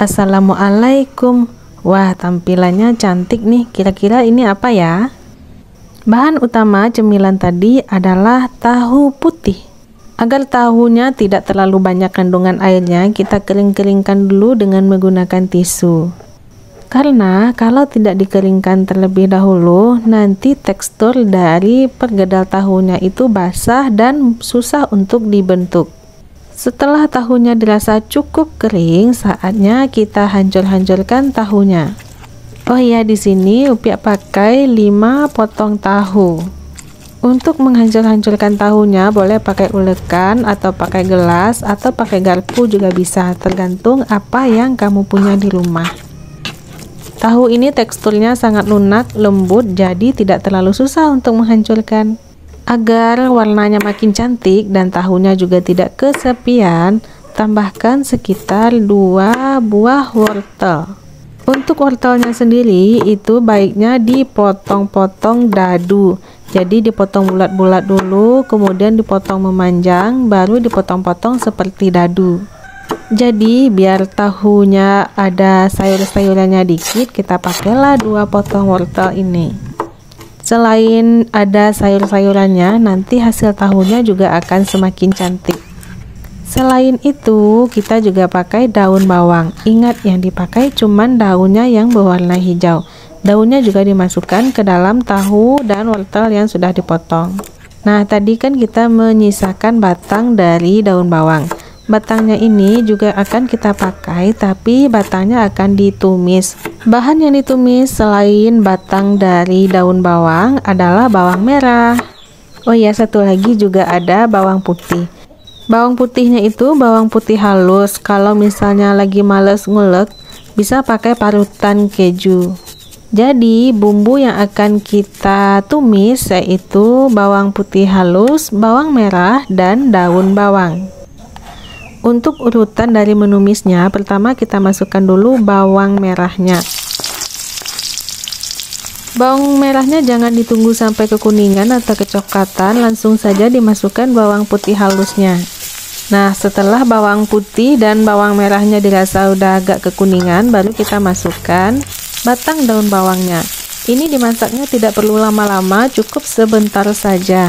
Assalamualaikum. Wah, tampilannya cantik nih. Kira-kira ini apa ya? Bahan utama cemilan tadi adalah tahu putih. Agar tahunya tidak terlalu banyak kandungan airnya, kita kering-keringkan dulu dengan menggunakan tisu. Karena kalau tidak dikeringkan terlebih dahulu, nanti tekstur dari perkedel tahunya itu basah dan susah untuk dibentuk. Setelah tahunya dirasa cukup kering, saatnya kita hancur-hancurkan tahunya. Oh iya, di sini Upiak pakai 5 potong tahu. Untuk menghancur-hancurkan tahunya boleh pakai ulekan atau pakai gelas atau pakai garpu juga bisa, tergantung apa yang kamu punya di rumah. Tahu ini teksturnya sangat lunak, lembut, jadi tidak terlalu susah untuk menghancurkan. Agar warnanya makin cantik dan tahunya juga tidak kesepian, tambahkan sekitar 2 buah wortel. Untuk wortelnya sendiri itu baiknya dipotong-potong dadu. Jadi dipotong bulat-bulat dulu, kemudian dipotong memanjang, baru dipotong-potong seperti dadu. Jadi biar tahunya ada sayur-sayurannya dikit, kita pakailah 2 potong wortel ini. Selain ada sayur-sayurannya, nanti hasil tahunya juga akan semakin cantik. Selain itu, kita juga pakai daun bawang. Ingat, yang dipakai cuman daunnya yang berwarna hijau. Daunnya juga dimasukkan ke dalam tahu dan wortel yang sudah dipotong. Nah, tadi kan kita menyisakan batang dari daun bawang. Batangnya ini juga akan kita pakai, tapi batangnya akan ditumis. Bahan yang ditumis selain batang dari daun bawang adalah bawang merah. Oh ya, satu lagi juga ada bawang putih. Bawang putihnya itu bawang putih halus. Kalau misalnya lagi males ngulek, bisa pakai parutan keju. Jadi bumbu yang akan kita tumis yaitu bawang putih halus, bawang merah, dan daun bawang. Untuk urutan dari menumisnya, pertama kita masukkan dulu bawang merahnya. Bawang merahnya jangan ditunggu sampai kekuningan atau kecoklatan, langsung saja dimasukkan bawang putih halusnya. Nah, setelah bawang putih dan bawang merahnya dirasa udah agak kekuningan, baru kita masukkan batang daun bawangnya. Ini dimasaknya tidak perlu lama-lama, cukup sebentar saja.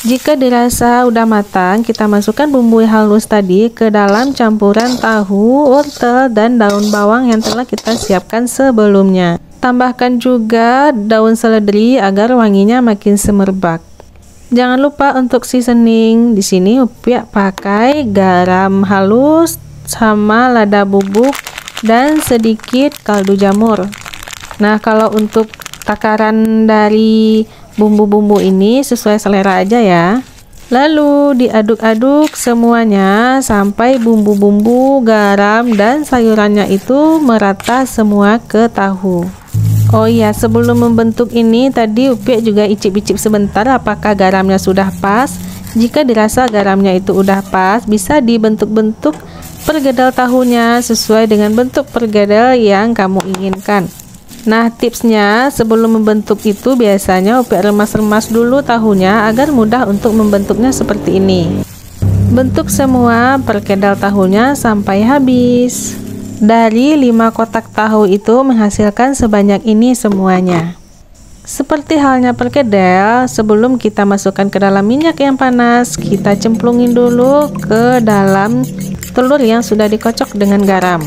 Jika dirasa udah matang, kita masukkan bumbu halus tadi ke dalam campuran tahu, wortel, dan daun bawang yang telah kita siapkan sebelumnya. Tambahkan juga daun seledri agar wanginya makin semerbak. Jangan lupa untuk seasoning. Di sini Upiak pakai garam halus sama lada bubuk dan sedikit kaldu jamur. Nah, kalau untuk takaran dari bumbu-bumbu ini sesuai selera aja ya. Lalu diaduk-aduk semuanya sampai bumbu-bumbu, garam, dan sayurannya itu merata semua ke tahu. Oh iya, sebelum membentuk ini tadi Upiak juga icip-icip sebentar apakah garamnya sudah pas. Jika dirasa garamnya itu udah pas, bisa dibentuk-bentuk perkedel tahunya sesuai dengan bentuk perkedel yang kamu inginkan. Nah, tipsnya sebelum membentuk itu biasanya Upiak remas-remas dulu tahunya agar mudah untuk membentuknya seperti ini. Bentuk semua perkedel tahunya sampai habis. Dari 5 kotak tahu itu menghasilkan sebanyak ini semuanya. Seperti halnya perkedel, sebelum kita masukkan ke dalam minyak yang panas, kita cemplungin dulu ke dalam telur yang sudah dikocok dengan garam.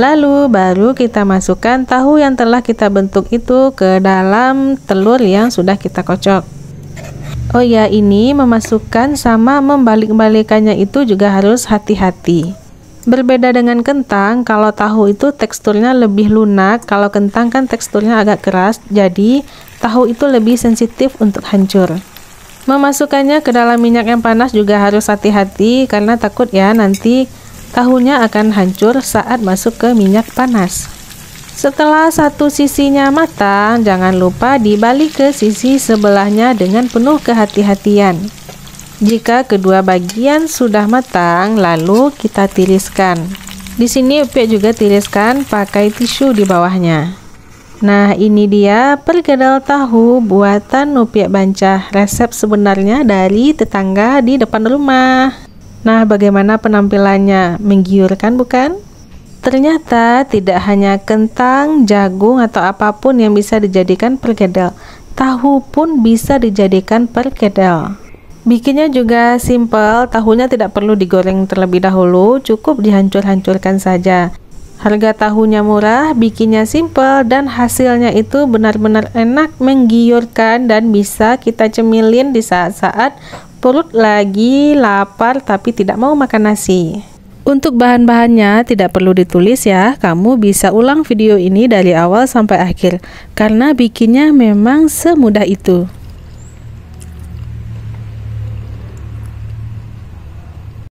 Lalu baru kita masukkan tahu yang telah kita bentuk itu ke dalam telur yang sudah kita kocok. Oh ya, ini memasukkan sama membalik-balikannya itu juga harus hati-hati. Berbeda dengan kentang, kalau tahu itu teksturnya lebih lunak, kalau kentang kan teksturnya agak keras, jadi tahu itu lebih sensitif untuk hancur. Memasukkannya ke dalam minyak yang panas juga harus hati-hati karena takut ya nanti tahunya akan hancur saat masuk ke minyak panas. Setelah satu sisinya matang, jangan lupa dibalik ke sisi sebelahnya dengan penuh kehati-hatian. Jika kedua bagian sudah matang, lalu kita tiriskan. Di sini Upiak juga tiriskan pakai tisu di bawahnya. Nah, ini dia perkedel tahu buatan Upiak Bancah. Resep sebenarnya dari tetangga di depan rumah. Nah, bagaimana penampilannya? Menggiurkan bukan? Ternyata tidak hanya kentang, jagung, atau apapun yang bisa dijadikan perkedel. Tahu pun bisa dijadikan perkedel. Bikinnya juga simple, tahunya tidak perlu digoreng terlebih dahulu, cukup dihancur-hancurkan saja. Harga tahunya murah, bikinnya simple, dan hasilnya itu benar-benar enak, menggiurkan, dan bisa kita cemilin di saat-saat perut lagi lapar tapi tidak mau makan nasi. Untuk bahan-bahannya tidak perlu ditulis ya, kamu bisa ulang video ini dari awal sampai akhir, karena bikinnya memang semudah itu.